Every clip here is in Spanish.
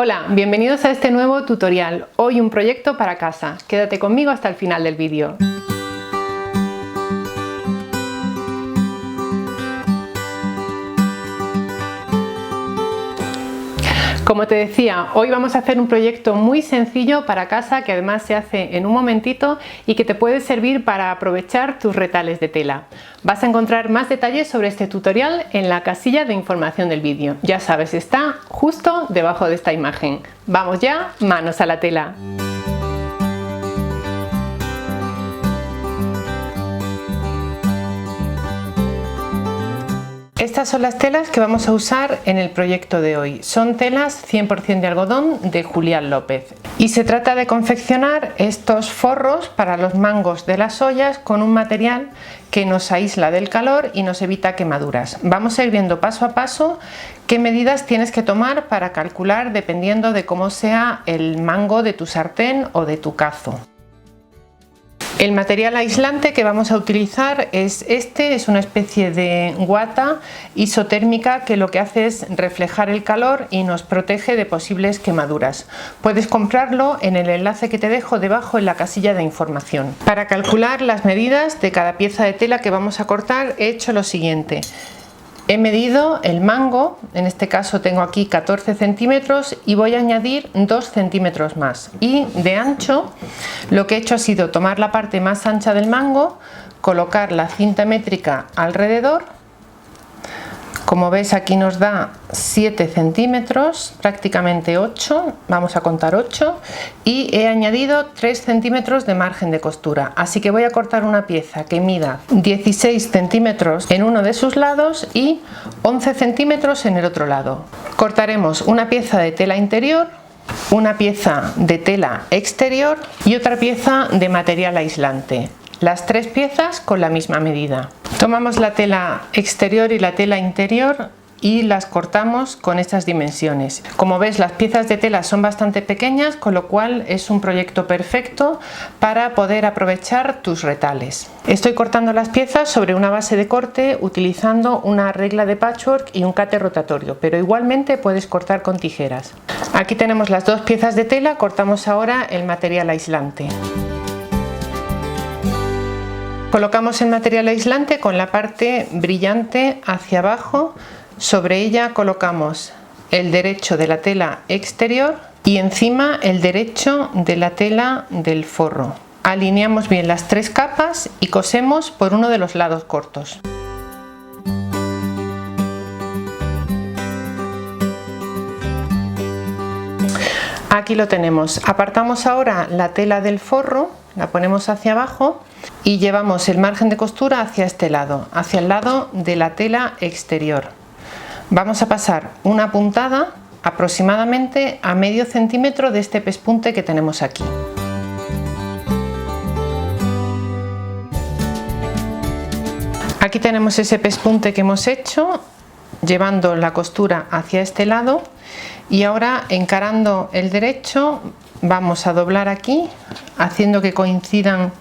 Hola, bienvenidos a este nuevo tutorial. Hoy un proyecto para casa. Quédate conmigo hasta el final del vídeo. Como te decía, hoy vamos a hacer un proyecto muy sencillo para casa que además se hace en un momentito y que te puede servir para aprovechar tus retales de tela. Vas a encontrar más detalles sobre este tutorial en la casilla de información del vídeo. Ya sabes, está justo debajo de esta imagen. Vamos ya, manos a la tela. Estas son las telas que vamos a usar en el proyecto de hoy. Son telas 100% de algodón de Julián López. Y se trata de confeccionar estos forros para los mangos de las ollas con un material que nos aísla del calor y nos evita quemaduras. Vamos a ir viendo paso a paso qué medidas tienes que tomar para calcular dependiendo de cómo sea el mango de tu sartén o de tu cazo. El material aislante que vamos a utilizar es una especie de guata isotérmica que lo que hace es reflejar el calor y nos protege de posibles quemaduras. Puedes comprarlo en el enlace que te dejo debajo en la casilla de información. Para calcular las medidas de cada pieza de tela que vamos a cortar he hecho lo siguiente. He medido el mango, en este caso tengo aquí 14 centímetros y voy a añadir 2 centímetros más. Y de ancho lo que he hecho ha sido tomar la parte más ancha del mango, colocar la cinta métrica alrededor. Como ves, aquí nos da 7 centímetros, prácticamente 8, vamos a contar 8, y he añadido 3 centímetros de margen de costura. Así que voy a cortar una pieza que mida 16 centímetros en uno de sus lados y 11 centímetros en el otro lado. Cortaremos una pieza de tela interior, una pieza de tela exterior y otra pieza de material aislante. Las 3 piezas con la misma medida. Tomamos la tela exterior y la tela interior y las cortamos con estas dimensiones. Como ves, las piezas de tela son bastante pequeñas, con lo cual es un proyecto perfecto para poder aprovechar tus retales. Estoy cortando las piezas sobre una base de corte utilizando una regla de patchwork y un cate rotatorio, pero igualmente puedes cortar con tijeras. Aquí tenemos las 2 piezas de tela, cortamos ahora el material aislante. Colocamos el material aislante con la parte brillante hacia abajo, sobre ella colocamos el derecho de la tela exterior y encima el derecho de la tela del forro. Alineamos bien las 3 capas y cosemos por uno de los lados cortos. Aquí lo tenemos. Apartamos ahora la tela del forro, la ponemos hacia abajo y llevamos el margen de costura hacia este lado, hacia el lado de la tela exterior. Vamos a pasar una puntada aproximadamente a medio centímetro de este pespunte que tenemos aquí. Aquí tenemos ese pespunte que hemos hecho, llevando la costura hacia este lado, y ahora encarando el derecho vamos a doblar aquí, haciendo que coincidan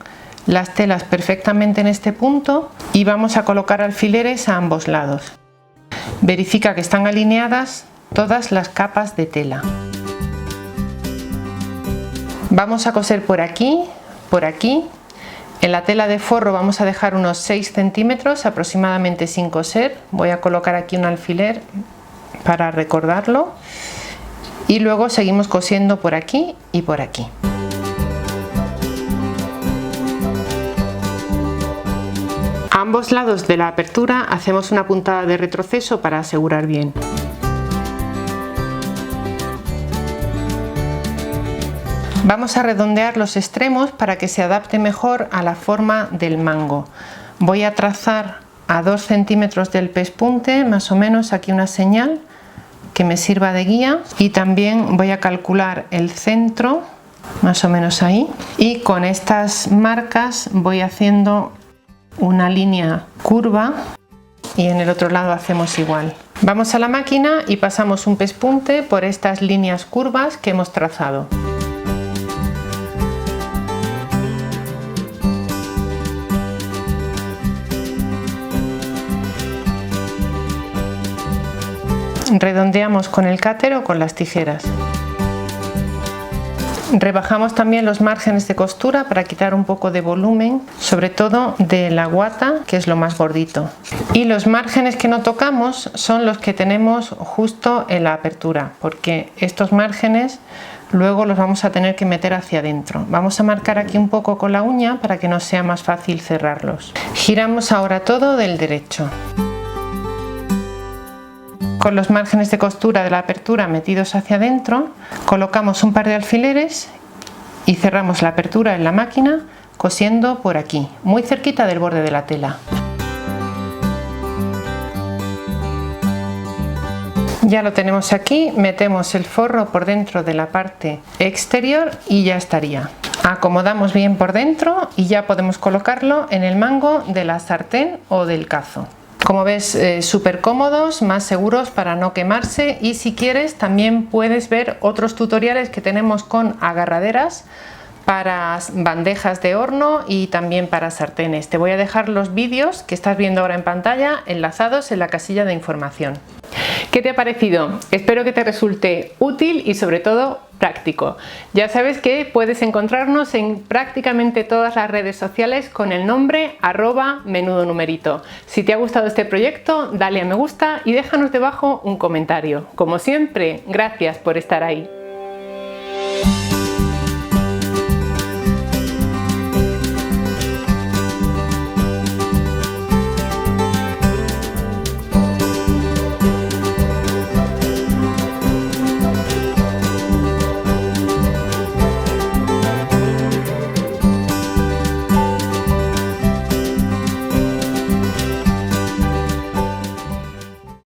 las telas perfectamente en este punto, y vamos a colocar alfileres a ambos lados. Verifica que están alineadas todas las capas de tela. Vamos a coser por aquí, por aquí. En la tela de forro vamos a dejar unos 6 centímetros aproximadamente sin coser. Voy a colocar aquí un alfiler para recordarlo. Y luego seguimos cosiendo por aquí y por aquí. A ambos lados de la apertura hacemos una puntada de retroceso para asegurar bien. Vamos a redondear los extremos para que se adapte mejor a la forma del mango. Voy a trazar a 2 centímetros del pespunte, más o menos aquí una señal que me sirva de guía, y también voy a calcular el centro, más o menos ahí, y con estas marcas voy haciendo una línea curva y en el otro lado hacemos igual. Vamos a la máquina y pasamos un pespunte por estas líneas curvas que hemos trazado. Redondeamos con el cátero o con las tijeras. Rebajamos también los márgenes de costura para quitar un poco de volumen, sobre todo de la guata, que es lo más gordito. Y los márgenes que no tocamos son los que tenemos justo en la apertura, porque estos márgenes luego los vamos a tener que meter hacia adentro. Vamos a marcar aquí un poco con la uña para que nos sea más fácil cerrarlos. Giramos ahora todo del derecho. Con los márgenes de costura de la apertura metidos hacia adentro, colocamos un par de alfileres y cerramos la apertura en la máquina cosiendo por aquí, muy cerquita del borde de la tela. Ya lo tenemos aquí, metemos el forro por dentro de la parte exterior y ya estaría. Acomodamos bien por dentro y ya podemos colocarlo en el mango de la sartén o del cazo. Como ves, súper cómodos, más seguros para no quemarse, y si quieres también puedes ver otros tutoriales que tenemos con agarraderas para bandejas de horno y también para sartenes. Te voy a dejar los vídeos que estás viendo ahora en pantalla enlazados en la casilla de información. ¿Qué te ha parecido? Espero que te resulte útil y sobre todo práctico. Ya sabes que puedes encontrarnos en prácticamente todas las redes sociales con el nombre @menudonumerito. Si te ha gustado este proyecto, dale a me gusta y déjanos debajo un comentario. Como siempre, gracias por estar ahí.